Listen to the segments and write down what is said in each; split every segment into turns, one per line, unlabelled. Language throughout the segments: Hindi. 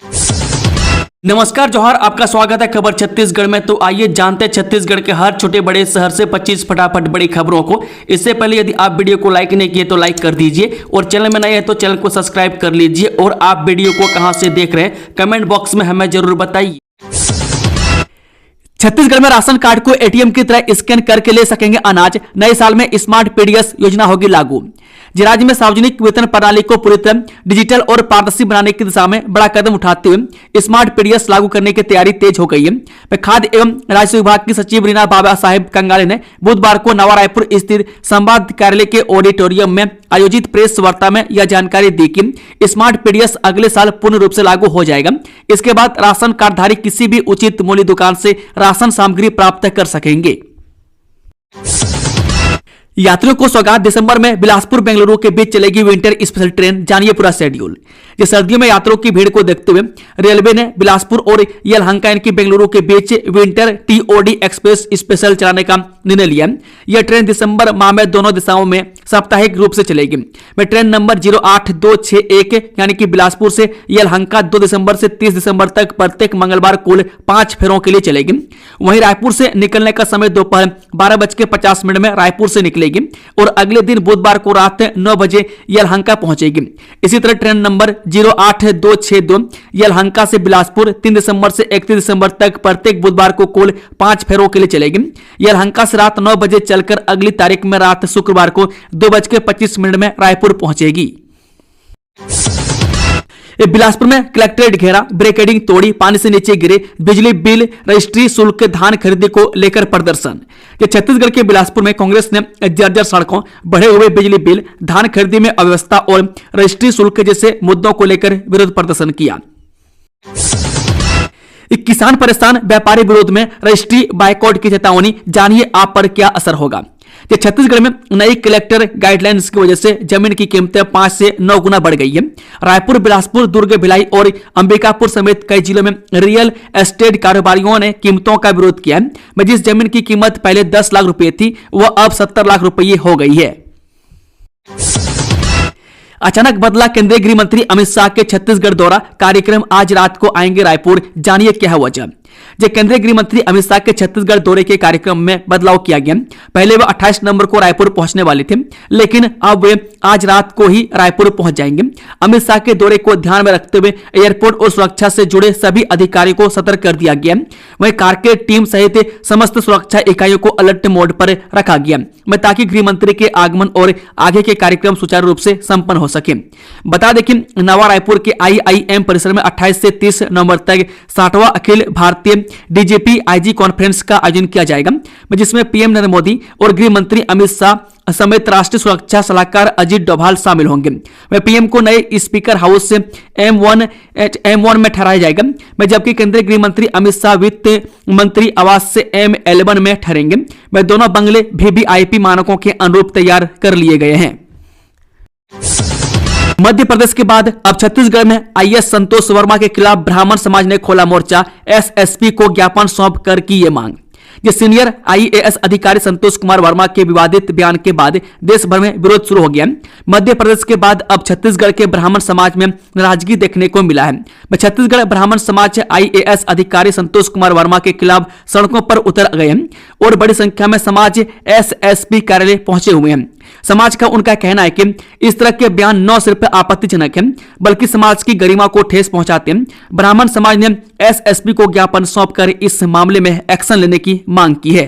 नमस्कार जोहार, आपका स्वागत है खबर छत्तीसगढ़ में। तो आइए जानते हैं छत्तीसगढ़ के हर छोटे बड़े शहर से 25 फटाफट बड़ी खबरों को। इससे पहले यदि आप वीडियो को लाइक नहीं किए तो लाइक कर दीजिए और चैनल में नए हैं तो चैनल को सब्सक्राइब कर लीजिए। और आप वीडियो को कहां से देख रहे हैं कमेंट बॉक्स में हमें जरूर बताइए। छत्तीसगढ़ में राशन कार्ड को एटीएम की तरह स्कैन करके ले सकेंगे अनाज। नए साल में स्मार्ट पीडीएस योजना होगी लागू। राज्य में सार्वजनिक वितरण प्रणाली को पूरी तरह डिजिटल और पारदर्शी बनाने की दिशा में बड़ा कदम उठाते हुए स्मार्ट पीडीएस लागू करने की तैयारी तेज हो गई है। खाद्य एवं राजस्व विभाग की सचिव रीना बाबा साहेब कंगाले ने बुधवार को नवा रायपुर स्थित संवाद कार्यालय के ऑडिटोरियम में आयोजित प्रेस वार्ता में यह जानकारी दी कि स्मार्ट पीडीएस अगले साल पूर्ण रूप से लागू हो जाएगा। इसके बाद राशन कार्डधारी किसी भी उचित मूल्य दुकान से राशन सामग्री प्राप्त कर सकेंगे। यात्रियों को सौगात, दिसंबर में बिलासपुर बेंगलुरु के बीच चलेगी विंटर स्पेशल ट्रेन। जानिए पूरा शेड्यूल। सर्दियों में यात्रियों की भीड़ को देखते हुए रेलवे ने बिलासपुर और यलहंका की बेंगलुरु के बीच विंटर टीओडी एक्सप्रेस स्पेशल चलाने का निर्णय लिया। यह ट्रेन दिसंबर माह में दोनों दिशाओं में साप्ताहिक रूप से चलेगी। ट्रेन नंबर 08261 यानी कि बिलासपुर से यलहंका 2 दिसंबर से 30 दिसंबर तक प्रत्येक मंगलवार कुल 5 फेरों के लिए चलेगी। वहीं रायपुर से निकलने का समय दोपहर 12:50 में रायपुर से निकलेगी और अगले दिन बुधवार को रात 9 बजे यलहंका पहुंचेगी। इसी तरह ट्रेन नंबर 08262 यलहंका से बिलासपुर 3 दिसंबर से 31 दिसंबर तक प्रत्येक बुधवार को कुल 5 फेरों के लिए चलेगी। यलहंका से रात 9 बजे चलकर अगली तारीख में रात शुक्रवार को 2:25 में रायपुर पहुंचेगी। बिलासपुर में कलेक्ट्रेट घेरा, ब्रेकेडिंग तोड़ी, पानी से नीचे गिरे, बिजली बिल, रजिस्ट्री शुल्क, धान खरीदी को लेकर प्रदर्शन। छत्तीसगढ़ के बिलासपुर में कांग्रेस ने जर्जर सड़कों, बढ़े हुए बिजली बिल, धान खरीदी में अव्यवस्था और रजिस्ट्री शुल्क जैसे मुद्दों को लेकर विरोध प्रदर्शन किया। किसान परेशान, व्यापारी विरोध में रजिस्ट्री बायकॉट की चेतावनी। जानिए आप पर क्या असर होगा। छत्तीसगढ़ में नई कलेक्टर गाइडलाइंस की वजह से जमीन की कीमतें 5 से 9 गुना बढ़ गई है। रायपुर, बिलासपुर, दुर्ग, भिलाई और अंबिकापुर समेत कई जिलों में रियल एस्टेट कारोबारियों ने कीमतों का विरोध किया है। जिस जमीन की कीमत पहले 10 लाख रुपए थी वह अब 70 लाख रुपये हो गई है। अचानक बदला केंद्रीय गृह मंत्री अमित शाह के छत्तीसगढ़ दौरा, कार्यक्रम आज रात को आएंगे रायपुर। जानिए क्या है वजह। केंद्रीय गृह मंत्री अमित शाह के छत्तीसगढ़ दौरे के कार्यक्रम में बदलाव किया गया। पहले वे 28 नवंबर को रायपुर पहुंचने वाले थे, लेकिन अब वे आज रात को ही रायपुर पहुंच जाएंगे। अमित शाह के दौरे को ध्यान में रखते हुए एयरपोर्ट और सुरक्षा से जुड़े सभी अधिकारियों को सतर्क कर दिया गया। वहीं कारकेड टीम सहित समस्त सुरक्षा इकाइयों को अलर्ट मोड पर रखा गया ताकि गृह मंत्री के आगमन और आगे के कार्यक्रम सुचारू रूप से संपन्न हो सके। बता दें कि नवा रायपुर के IIM परिसर में 28 से 30 नवंबर तक 60वां Akhil Bharatiya DGP IG conference का आयोजन किया जाएगा, जिसमें पीएम नरेंद्र मोदी और गृह मंत्री अमित शाह समेत राष्ट्रीय सुरक्षा सलाहकार अजीत डोभाल शामिल होंगे। वह पीएम को नए स्पीकर हाउस से M1 में ठहराया जाएगा, जबकि केंद्रीय गृह मंत्री अमित शाह वित्त मंत्री आवास से M11 में ठहरेंगे। वह दोनों बंगले VVIP मानकों के अनुरूप तैयार कर लिए गए हैं। मध्य प्रदेश के बाद अब छत्तीसगढ़ में IAS संतोष वर्मा के खिलाफ ब्राह्मण समाज ने खोला मोर्चा। SSP को ज्ञापन सौंप कर की ये मांग। सीनियर IAS अधिकारी संतोष कुमार वर्मा के विवादित बयान के बाद देश भर में विरोध शुरू हो गया। मध्य प्रदेश के बाद अब छत्तीसगढ़ के ब्राह्मण समाज में नाराजगी देखने को मिला है। छत्तीसगढ़ ब्राह्मण समाज IAS अधिकारी संतोष कुमार वर्मा के खिलाफ सड़कों पर उतर गए हैं और बड़ी संख्या में समाज SSP कार्यालय पहुंचे हुए हैं। समाज का उनका कहना है कि इस तरह के बयान न सिर्फ आपत्तिजनक हैं बल्कि समाज की गरिमा को ठेस पहुंचाते हैं। ब्राह्मण समाज ने SSP को ज्ञापन सौंपकर इस मामले में एक्शन लेने की मांग की है।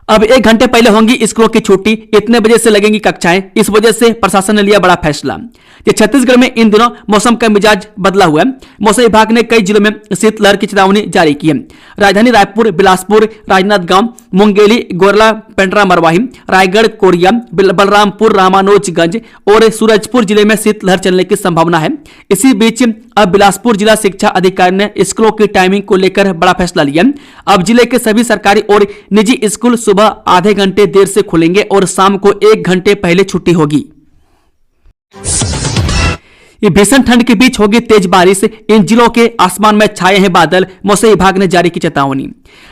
अब 1 घंटे पहले होंगी स्कूलों की छुट्टी, इतने बजे से लगेंगी कक्षाएं। इस वजह से प्रशासन ने लिया बड़ा फैसला। छत्तीसगढ़ में इन दिनों मौसम का मिजाज बदला हुआ है। मौसम विभाग ने कई जिलों में शीतलहर की चेतावनी जारी की है। राजधानी रायपुर, बिलासपुर, राजनांदगांव, मुंगेली, गोरला, पेंड्रा मरवाही, रायगढ़, कोरिया, बलरामपुर, रामानुजगंज और सूरजपुर जिले में शीतलहर चलने की संभावना है। इसी बीच अब बिलासपुर जिला शिक्षा अधिकारी ने स्कूलों की टाइमिंग को लेकर बड़ा फैसला लिया। अब जिले के सभी सरकारी और निजी स्कूल सुबह आधे घंटे देर से खुलेंगे और शाम को 1 घंटे पहले छुट्टी होगी। भीषण ठंड के बीच होगी तेज बारिश, इन जिलों के आसमान में छाए हैं बादल। मौसम विभाग ने जारी की चेतावनी।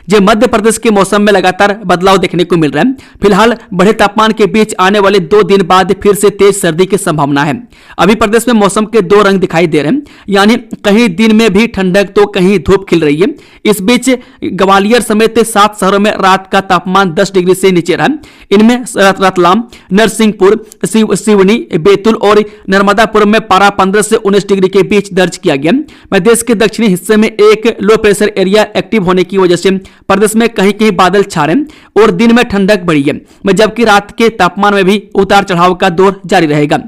जो मध्य प्रदेश के मौसम में लगातार बदलाव देखने को मिल रहा है। फिलहाल बढ़े तापमान के बीच आने वाले 2 दिन बाद फिर से तेज सर्दी की संभावना है। अभी प्रदेश में मौसम के 2 रंग दिखाई दे रहे हैं, यानी कहीं दिन में भी ठंडक तो कहीं धूप खिल रही है। इस बीच ग्वालियर समेत 7 शहरों में रात का तापमान 10 डिग्री से नीचे रहा। इनमें रतलाम, नरसिंहपुर, सिवनी, बैतूल और नर्मदापुरम में पारा 15 से 19 डिग्री के बीच दर्ज किया गया। प्रदेश के दक्षिणी हिस्से में एक लो प्रेशर एरिया एक्टिव होने की वजह से प्रदेश में कहीं कहीं बादल छा रहे हैं और दिन में ठंडक बढ़ी है, जबकि रात के तापमान में भी उतार चढ़ाव का दौर जारी रहेगा।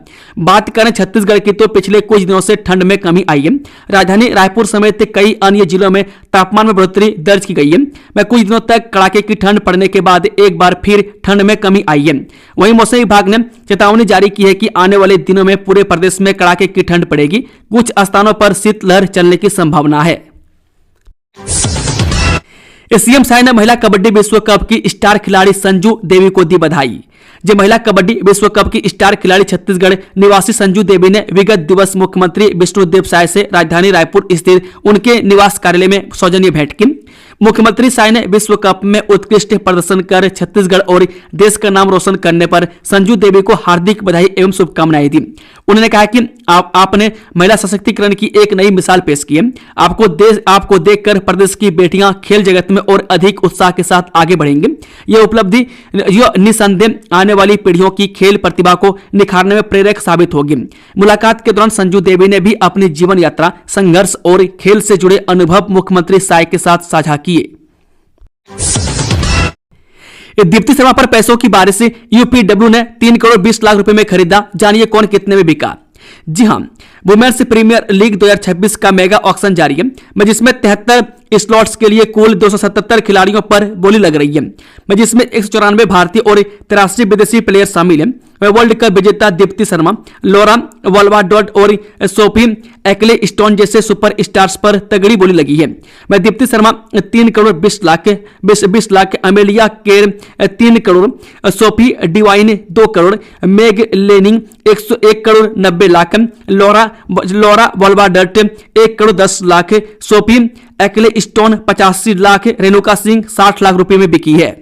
बात करें छत्तीसगढ़ की तो पिछले कुछ दिनों से ठंड में कमी आई है। राजधानी रायपुर समेत कई अन्य जिलों में तापमान में बढ़ोतरी दर्ज की गई है। कुछ दिनों तक कड़ाके की ठंड पड़ने के बाद एक बार फिर ठंड में कमी आई है। वहीं मौसम विभाग ने चेतावनी जारी की है कि आने वाले दिनों में पूरे प्रदेश में कड़ाके की ठंड पड़ेगी। कुछ स्थानों पर शीतलहर चलने की संभावना है। सीएम साय ने महिला कबड्डी विश्व कप की स्टार खिलाड़ी संजू देवी को दी बधाई। जो महिला कबड्डी विश्व कप की स्टार खिलाड़ी छत्तीसगढ़ निवासी संजू देवी ने विगत दिवस मुख्यमंत्री विष्णुदेव साय से राजधानी रायपुर स्थित उनके निवास कार्यालय में सौजन्य भेंट की। मुख्यमंत्री साय ने विश्व कप में उत्कृष्ट प्रदर्शन कर छत्तीसगढ़ और देश का नाम रोशन करने पर संजू देवी को हार्दिक बधाई एवं शुभकामनाएं दी। उन्होंने कहा कि आपने महिला सशक्तिकरण की एक नई मिसाल पेश की है। आपको देखकर प्रदेश की बेटियां खेल जगत में और अधिक उत्साह के साथ आगे बढ़ेंगी। यह उपलब्धि निसंदेह आने वाली पीढ़ियों की खेल प्रतिभा को निखारने में प्रेरक साबित होगी। मुलाकात के दौरान संजू देवी ने भी अपनी जीवन यात्रा, संघर्ष और खेल से जुड़े अनुभव मुख्यमंत्री साय के साथ साझा किए। दीप्ति शर्मा पर पैसों की बारिश से यूपीडब्ल्यू ने 3 करोड़ 20 लाख रुपए में खरीदा। जानिए कौन कितने में बिका। जी हां, वुमेन्स प्रीमियर लीग 2026 का मेगा ऑक्शन जारी है, जिसमें 73 स्लॉट्स के लिए कुल 277 खिलाड़ियों पर बोली लग रही है, जिसमें 194 भारतीय और 83 विदेशी प्लेयर शामिल हैं। वर्ल्ड कप विजेता दीप्ति शर्मा, लॉरा वॉल्वाडोट और सोफी एक्ले स्टोन जैसे सुपर स्टार्स पर तगड़ी बोली लगी है। Deepti Sharma 3 crore 20 lakh, Amelia Kerr 3 crore, Sophie Devine 2 crore, Meg Lanning 101 crore 90 lakh, Laura Wolvaardt 1 crore 10 lakh, Sophie Ecclestone 85 lakh, Renuka Singh 60 lakh रुपए में बिकी है।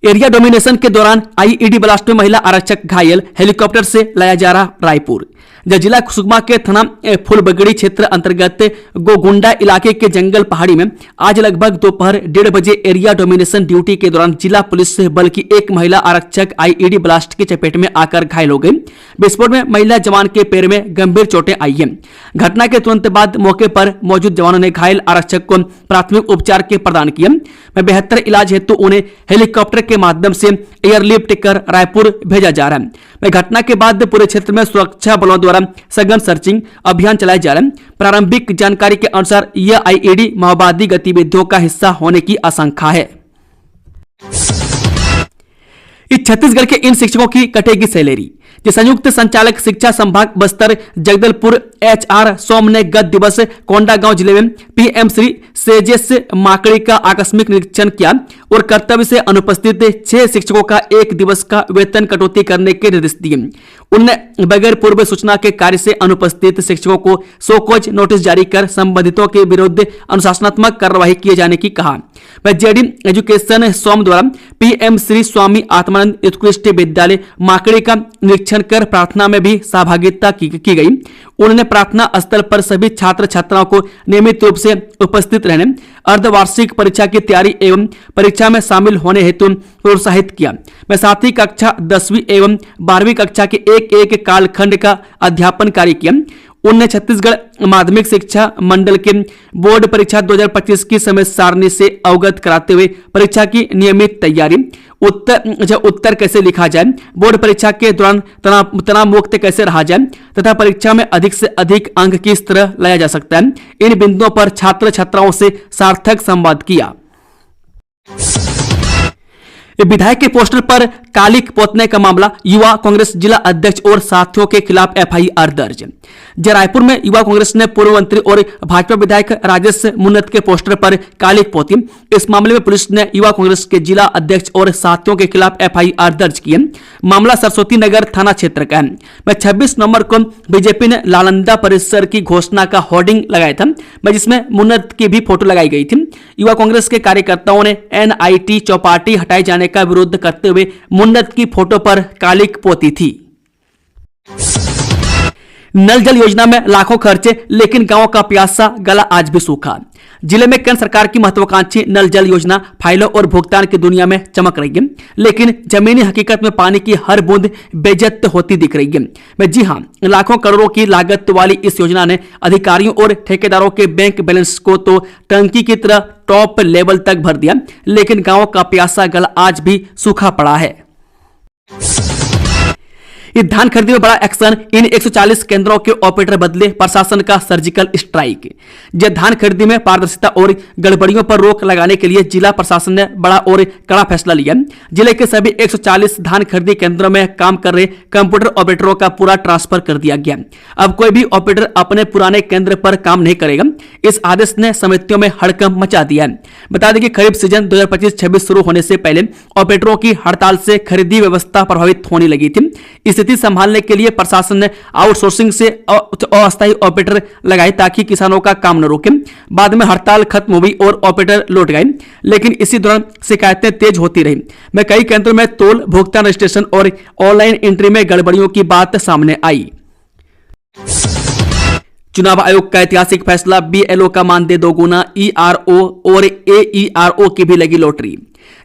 एरिया डोमिनेशन के दौरान आईईडी ब्लास्ट में महिला आरक्षक घायल, हेलीकॉप्टर से लाया जा रहा रायपुर। जिला सुकमा के थाना फुलबगड़ी क्षेत्र अंतर्गत गोगुंडा इलाके के जंगल पहाड़ी में आज लगभग दोपहर 1:30 बजे एरिया डोमिनेशन ड्यूटी के दौरान जिला पुलिस बल की एक महिला आरक्षक आईईडी ब्लास्ट की चपेट में आकर घायल हो गई। विस्फोट में महिला जवान के पैर में गंभीर चोटें आई हैं। घटना के तुरंत बाद मौके पर मौजूद जवानों ने घायल आरक्षक को प्राथमिक उपचार के प्रदान किए। बेहतर इलाज हेतु उन्हें हेलीकॉप्टर के माध्यम से एयरलिफ्ट कर रायपुर भेजा जा रहा है। घटना के बाद पूरे क्षेत्र में सुरक्षा बलों द्वारा सघन सर्चिंग अभियान चलाया जा रहा है। प्रारंभिक जानकारी के अनुसार यह आईईडी माओवादी गतिविधियों का हिस्सा होने की आशंका है। इस छत्तीसगढ़ के इन शिक्षकों की कटेगी सैलरी। संयुक्त संचालक शिक्षा संभाग बस्तर जगदलपुर HR सोम ने गत दिवस कोंडागांव जिले में PM श्री सेजेस माकड़ी का आकस्मिक निरीक्षण किया और कर्तव्य से अनुपस्थित 6 शिक्षकों का 1 दिवस का वेतन कटौती करने के निर्देश दिए। उन्होंने बगैर पूर्व सूचना के कार्य से अनुपस्थित शिक्षकों को शोकॉज नोटिस जारी कर संबंधितों के विरुद्ध अनुशासनात्मक कार्रवाई किए जाने की कहा। जेडी एजुकेशन सोम द्वारा PM श्री स्वामी आत्मानंद उत्कृष्ट विद्यालय माकड़ी का निरीक्षण कर प्रार्थना में भी सहभागिता की गई। उन्होंने प्रार्थना स्थल पर सभी छात्र छात्राओं को नियमित रूप से उपस्थित रहने, अर्धवार्षिक परीक्षा की तैयारी एवं परीक्षा में शामिल होने हेतु प्रोत्साहित किया। मैं साथ ही कक्षा 10वीं एवं 12वीं कक्षा के एक कालखंड का अध्यापन कार्य किया। उन्होंने छत्तीसगढ़ माध्यमिक शिक्षा मंडल के बोर्ड परीक्षा 2025 की समय सारणी से अवगत कराते हुए परीक्षा की नियमित तैयारी, उत्तर कैसे लिखा जाए, बोर्ड परीक्षा के दौरान तनाव मुक्त कैसे रहा जाए तथा परीक्षा में अधिक से अधिक अंक किस तरह लाया जा सकता है, इन बिंदुओं पर छात्र छात्राओं से सार्थक संवाद किया। विधायक के पोस्टर पर कालिक पोतने का मामला, युवा कांग्रेस जिला अध्यक्ष और साथियों के खिलाफ FIR दर्ज। जय रायपुर में युवा कांग्रेस ने पूर्व मंत्री और भाजपा विधायक राजेश मुन्नत के पोस्टर पर काली पोती। इस मामले में पुलिस ने युवा कांग्रेस के जिला अध्यक्ष और साथियों के खिलाफ एफआईआर दर्ज की है। मामला सरस्वती नगर थाना क्षेत्र का है। 26 नवंबर को बीजेपी ने नालंदा परिसर की घोषणा का होर्डिंग लगाया था, जिसमें मुन्नत की भी फोटो लगाई गई थी। युवा कांग्रेस के कार्यकर्ताओं ने एनआईटी चौपाटी हटाए जाने का विरोध करते हुए मुन्नत की फोटो पर काली पोती थी। नल जल योजना में लाखों खर्चे, लेकिन गांव का प्यासा गला आज भी सूखा। जिले में केंद्र सरकार की महत्वाकांक्षी नल जल योजना फाइलों और भुगतान की दुनिया में चमक रही है, लेकिन जमीनी हकीकत में पानी की हर बूंद बेइज्जत होती दिख रही है। जी हां, लाखों करोड़ों की लागत वाली इस योजना ने अधिकारियों और ठेकेदारों के बैंक बैलेंस को तो टंकी की तरह टॉप लेवल तक भर दिया, लेकिन गांव का प्यासा गला आज भी सूखा पड़ा है। इस धान खरीदी में बड़ा एक्शन, इन 140 केंद्रों के ऑपरेटर बदले, प्रशासन का सर्जिकल स्ट्राइक। जब धान खरीदी में पारदर्शिता और गड़बड़ियों पर रोक लगाने के लिए जिला प्रशासन ने बड़ा और कड़ा फैसला लिया। जिले के सभी 140 धान खरीदी केंद्रों में काम कर रहे कंप्यूटर ऑपरेटरों का पूरा ट्रांसफर कर दिया गया। अब कोई भी ऑपरेटर अपने पुराने केंद्र पर काम नहीं करेगा। इस आदेश ने समितियों में हड़कंप मचा दिया है। बता दें कि खरीफ सीजन 2025-26 शुरू होने से पहले ऑपरेटरों की हड़ताल से खरीदी व्यवस्था प्रभावित होने लगी थी। स्थिति संभालने के लिए प्रशासन ने आउटसोर्सिंग से अस्थायी ऑपरेटर लगाए ताकि किसानों का काम न रोके। बाद में हड़ताल खत्म हुई और ऑपरेटर लौट गए, लेकिन इसी दौरान शिकायतें तेज होती रही। मैं कई केंद्रों में तोल, भुगतान रजिस्ट्रेशन और ऑनलाइन एंट्री में गड़बड़ियों की बात सामने आई। चुनाव आयोग का ऐतिहासिक फैसला, बीएलओ का मानदेय दोगुना, ईआरओ और एईआरओ की भी लगी लॉटरी।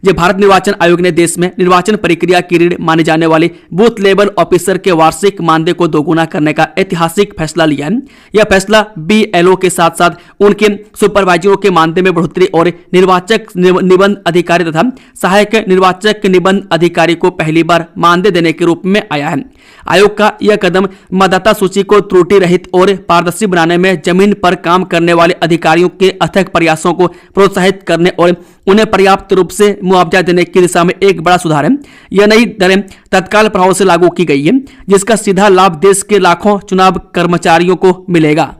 जब भारत निर्वाचन आयोग ने देश में निर्वाचन प्रक्रिया की रीढ़ माने जाने वाले बूथ लेवल ऑफिसर के वार्षिक मानदेय को दोगुना करने का ऐतिहासिक फैसला लिया है। यह फैसला बीएलओ के साथ साथ उनके सुपरवाइजरों के मानदेय में बढ़ोतरी और निर्वाचक निबंध अधिकारी तथा सहायक निर्वाचक निबंध अधिकारी को पहली बार मानदेय देने के रूप में आया है। आयोग का यह कदम मतदाता सूची को त्रुटि रहित और पारदर्शी बनाने में जमीन पर काम करने वाले अधिकारियों के अथक प्रयासों को प्रोत्साहित करने और उन्हें पर्याप्त रूप से मुआवजा देने की दिशा में एक बड़ा सुधार है। यह नई दरें तत्काल प्रभाव से लागू की गई है, जिसका सीधा लाभ देश के लाखों चुनाव कर्मचारियों को मिलेगा।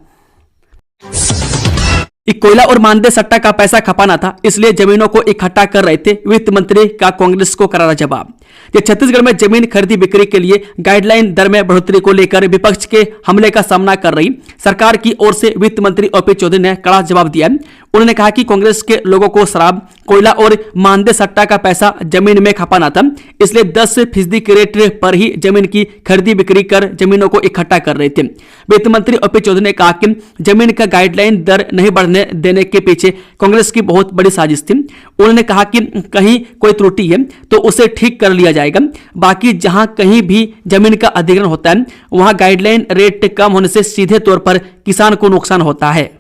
कोयला और मानदेय सट्टा का पैसा खपाना था, इसलिए जमीनों को इकट्ठा कर रहे थे, वित्त मंत्री का कांग्रेस को करारा जवाब। ये छत्तीसगढ़ में जमीन खरीदी बिक्री के लिए गाइडलाइन दर में बढ़ोतरी को लेकर विपक्ष के हमले का सामना कर रही सरकार की ओर से वित्त मंत्री ओपी चौधरी ने कड़ा जवाब दिया। उन्होंने कहा कि कांग्रेस के लोगों को शराब, कोयला और मानदेय सट्टा का पैसा जमीन में खपाना था, इसलिए 10% के रेट पर ही जमीन की खरीदी बिक्री कर जमीनों को इकट्ठा कर रहे थे। वित्त मंत्री ओपी चौधरी ने कहा कि जमीन का गाइडलाइन दर नहीं बढ़ने देने के पीछे कांग्रेस की बहुत बड़ी साजिश थी। उन्होंने कहा कि कहीं कोई त्रुटि है तो उसे ठीक कर लिया जाएगा, बाकी जहां कहीं भी जमीन का अधिग्रहण होता है वहां गाइडलाइन रेट कम होने से सीधे तौर पर किसान को नुकसान होता है।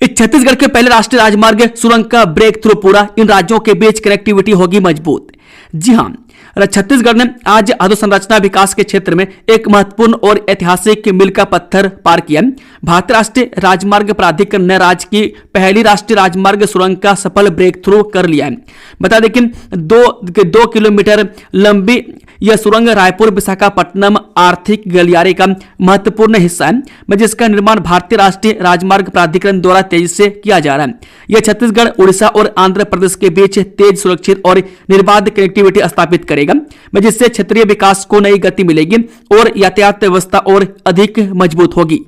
छत्तीसगढ़ के पहले राष्ट्रीय राजमार्ग सुरंग का ब्रेक थ्रू पूरा, इन राज्यों के बीच कनेक्टिविटी होगी मजबूत। जी हां, छत्तीसगढ़ ने आज अधोसंरचना विकास के क्षेत्र में एक महत्वपूर्ण और ऐतिहासिक मील का पत्थर पार किया। भारतीय राष्ट्रीय राजमार्ग प्राधिकरण ने राज्य की पहली राष्ट्रीय राजमार्ग सुरंग का सफल ब्रेक थ्रू कर लिया है। बता दें कि 2 किलोमीटर लंबी यह सुरंग रायपुर विशाखापट्टनम आर्थिक गलियारे का महत्वपूर्ण हिस्सा है, जिसका निर्माण भारतीय राष्ट्रीय राजमार्ग प्राधिकरण द्वारा तेजी से किया जा रहा है। यह छत्तीसगढ़, उड़ीसा और आंध्र प्रदेश के बीच तेज, सुरक्षित और निर्बाध कनेक्टिविटी स्थापित करेगा, जिससे क्षेत्रीय विकास को नई गति मिलेगी और यातायात व्यवस्था और अधिक मजबूत होगी।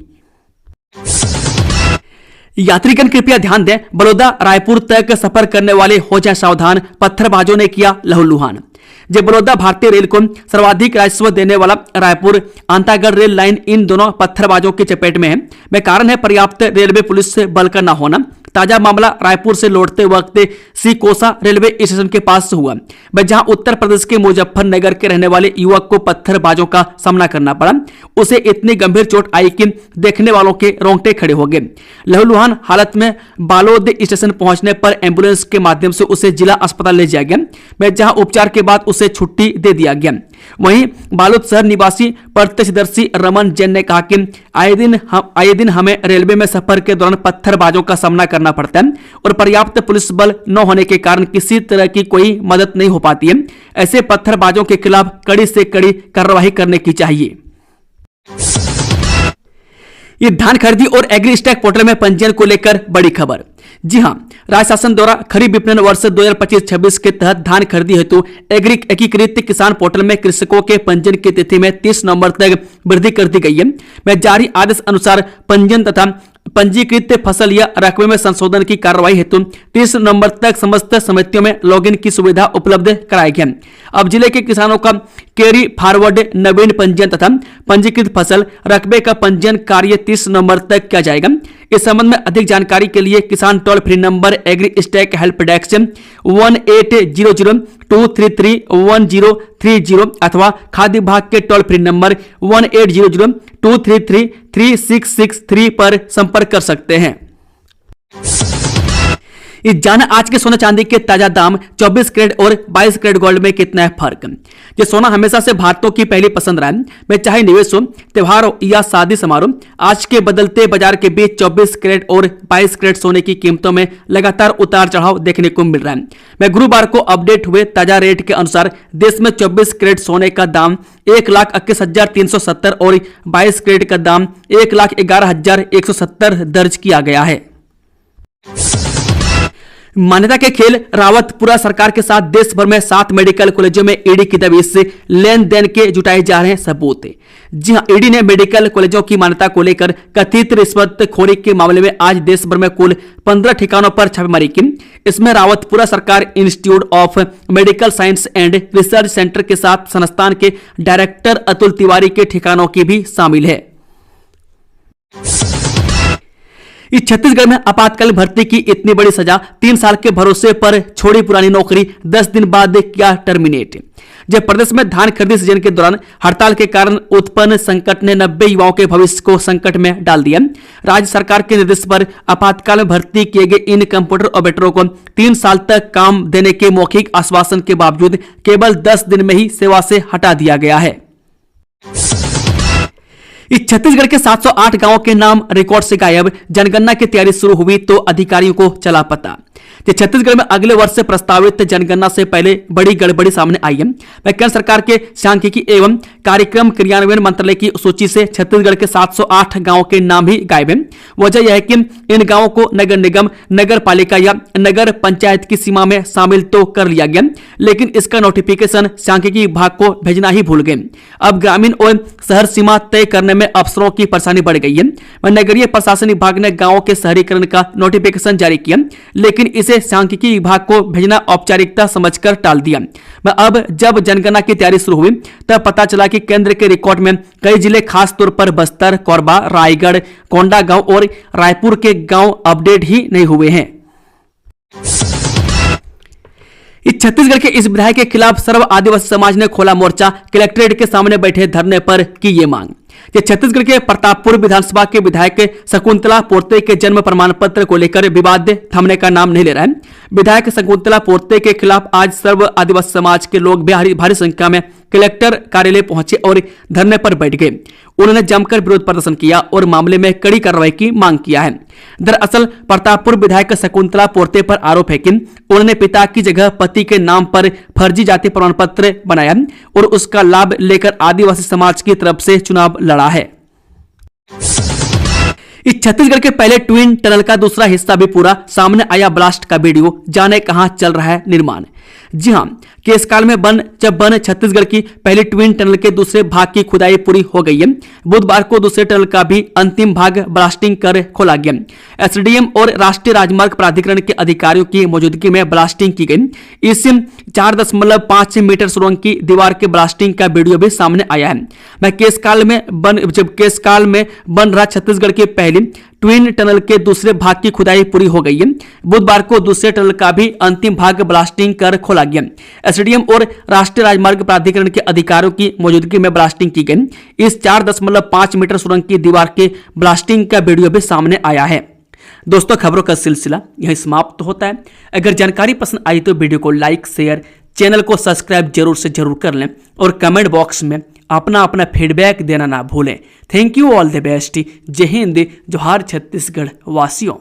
यात्रीगण कृपया ध्यान दें, बड़ौदा रायपुर तक सफर करने वाले हो जाए सावधान, पत्थरबाजों ने किया लहूलुहान। जब बड़ौदा भारतीय रेल को सर्वाधिक राजस्व देने वाला Raipur Antagarh rail line in दोनों पत्थरबाजों की चपेट में है। कारण है पर्याप्त रेलवे पुलिस से बल का न होना। ताजा मामला रायपुर से लौटते वक्त सीकोसा रेलवे स्टेशन के पास हुआ, जहां उत्तर प्रदेश के मुजफ्फरनगर के रहने वाले युवक को पत्थरबाजों का सामना करना पड़ा। उसे इतनी गंभीर चोट आई कि देखने वालों के रोंगटे खड़े हो गए। लहूलुहान हालत में बालोद स्टेशन पहुंचने पर एम्बुलेंस के माध्यम से उसे जिला अस्पताल ले जाया गया, जहां उपचार के बाद उसे छुट्टी दे दिया गया। वहीं बालोद शहर निवासी प्रत्यक्षदर्शी रमन जैन ने कहा कि आए दिन हमें रेलवे में सफर के दौरान पत्थरबाजों का सामना करना पड़ता है और पर्याप्त पुलिस बल न होने के कारण किसी तरह की कोई मदद नहीं हो पाती है। ऐसे पत्थरबाजों के खिलाफ कड़ी से कड़ी कार्रवाई करने की चाहिए। ये धान खरीदी और एग्री स्टैक पोर्टल में पंजीयन को लेकर बड़ी खबर। जी हां, राज्य शासन द्वारा खरीफ विपणन वर्ष 2025-26 के तहत धान खरीदी हेतु एग्री एकीकृत किसान पोर्टल में कृषकों के पंजीयन की तिथि में 30 नवंबर तक वृद्धि कर दी गई है। में जारी आदेश अनुसार पंजीयन तथा पंजीकृत फसल या रकबे में संशोधन की कार्रवाई हेतु 30 नवंबर तक समस्त समितियों में लॉगिन की सुविधा उपलब्ध कराई गई। अब जिले के किसानों का कैरी फॉरवर्ड नवीन पंजीयन तथा पंजीकृत फसल रकबे का पंजीयन कार्य 30 नवंबर तक किया जाएगा। इस संबंध में अधिक जानकारी के लिए किसान toll free number agri stack help desk 1800-233-1030 अथवा खाद्य विभाग के टोल फ्री नंबर 1800-233-3663 पर संपर्क कर सकते हैं। इस जाना आज के सोना चांदी के ताजा दाम 24 कैरेट और 22 कैरेट गोल्ड में कितना है फर्क। ये सोना हमेशा से भारतीयों की पहली पसंद रहा है। में चाहे निवेश हो, त्योहार हो या शादी समारोह, आज के बदलते बाजार के बीच 24 कैरेट और 22 कैरेट सोने की कीमतों में लगातार उतार चढ़ाव देखने को मिल रहा है। मैं गुरुवार को अपडेट हुए ताजा रेट के अनुसार देश में 24 कैरेट सोने का दाम 1,21,370 और 22 कैरेट का दाम 1,11,170 दर्ज किया गया है। मान्यता के खेल रावतपुरा सरकार के साथ देश भर में 7 मेडिकल कॉलेजों में ईडी की दबिश से लेन देन के जुटाए जा रहे हैं सबूत। जी हां, ईडी ने मेडिकल कॉलेजों की मान्यता को लेकर कथित रिश्वतखोरी के मामले में आज देश भर में कुल 15 ठिकानों पर छापेमारी की। इसमें रावतपुरा सरकार institute of medical science and research centre के साथ संस्थान के डायरेक्टर अतुल तिवारी के ठिकानों की भी शामिल है। इस छत्तीसगढ़ में आपातकालीन भर्ती की इतनी बड़ी सजा, 3 साल के भरोसे पर छोड़ी पुरानी नौकरी, 10 दिन बाद किया टर्मिनेट। जब प्रदेश में धान खरीदी सीजन के दौरान हड़ताल के कारण उत्पन्न संकट ने 90 युवाओं के भविष्य को संकट में डाल दिया। राज्य सरकार के निर्देश पर आपातकाल में भर्ती किए गए इन कंप्यूटर ऑपरेटरों को 3 साल तक काम देने के मौखिक आश्वासन के बावजूद केवल 10 दिन में ही सेवा से हटा दिया गया है। इस छत्तीसगढ़ के 708 गांवों के नाम रिकॉर्ड से गायब। जनगणना की तैयारी शुरू हुई तो अधिकारियों को चला पता। छत्तीसगढ़ में अगले वर्ष से प्रस्तावित जनगणना से पहले बड़ी गड़बड़ी सामने आई है। केंद्र सरकार के सांख्यिकी एवं कार्यक्रम क्रियान्वयन मंत्रालय की सूची से छत्तीसगढ़ के 708 गांवों के नाम ही गायब हैं। वजह यह है कि इन गांवों को नगर निगम, नगर पालिका या नगर पंचायत की सीमा में शामिल तो कर लिया गया, लेकिन इसका नोटिफिकेशन सांख्यिकी विभाग को भेजना ही भूल गए। अब ग्रामीण और शहर सीमा तय करने में अफसरों की परेशानी बढ़ गई है। नगरीय प्रशासन विभाग ने गांवों के शहरीकरण का नोटिफिकेशन जारी किया, लेकिन इसे सांख्यिकी विभाग को भेजना औपचारिकता समझकर टाल दिया। अब जब जनगणना की तैयारी शुरू हुई तब पता चला कि केंद्र के रिकॉर्ड में कई जिले, खास तौर पर बस्तर, कोरबा, रायगढ़, कोंडागांव और रायपुर के गांव अपडेट ही नहीं हुए हैं। इस छत्तीसगढ़ के इस विधायक के खिलाफ सर्व आदिवासी समाज ने खोला मोर्चा। कलेक्ट्रेट के सामने बैठे धरने पर की ये मांग। छत्तीसगढ़ के प्रतापपुर विधानसभा के विधायक शकुंतला पोर्ते के जन्म प्रमाण पत्र को लेकर विवाद थमने का नाम नहीं ले रहा है। विधायक शकुंतला पोर्ते के खिलाफ आज सर्व आदिवासी समाज के लोग भारी संख्या में कलेक्टर कार्यालय पहुंचे और धरने पर बैठ गए। उन्होंने जमकर विरोध प्रदर्शन किया और मामले में कड़ी कार्रवाई की मांग किया है। दरअसल प्रतापपुर विधायक शकुंतला पोर्ते पर आरोप है कि उन्होंने पिता की जगह पति के नाम पर फर्जी जाति प्रमाण पत्र बनाया और उसका लाभ लेकर आदिवासी समाज की तरफ से चुनाव लड़ा है। इस छत्तीसगढ़ के पहले ट्विन टनल का दूसरा हिस्सा भी पूरा, सामने आया ब्लास्ट का वीडियो। जाने कहां चल रहा है निर्माण। जी हां, केसकाल में जब छत्तीसगढ़ की पहली ट्विन टनल के दूसरे भाग की खुदाई पूरी हो गई है। बुधवार को दूसरे टनल का भी अंतिम भाग ब्लास्टिंग कर खोला गया। एसडीएम और राष्ट्रीय राजमार्ग प्राधिकरण के अधिकारियों की मौजूदगी में ब्लास्टिंग की गई। इस 4.5 मीटर सुरंग की दीवार के ब्लास्टिंग का वीडियो भी सामने आया है। केसकाल में बन रहा छत्तीसगढ़ की पहली ट्विन टनल के दूसरे भाग की खुदाई पूरी हो गई है। बुधवार को दूसरे टनल का भी अंतिम भाग ब्लास्टिंग कर खोला गया। एसडीएम और राष्ट्रीय राजमार्ग प्राधिकरण के अधिकारियों की मौजूदगी में ब्लास्टिंग की गई। इस 4.5 मीटर सुरंग की दीवार के ब्लास्टिंग का वीडियो भी सामने आया है। दोस्तों, खबरों का सिलसिला यहीं समाप्त होता है। अगर जानकारी पसंद आई तो वीडियो को लाइक, शेयर, चैनल को सब्सक्राइब जरूर से जरूर कर लें और कमेंट बॉक्स में अपना फीडबैक देना ना भूलें। Thank you, all the best. जय हिंद, जोहार छत्तीसगढ़ वासियों।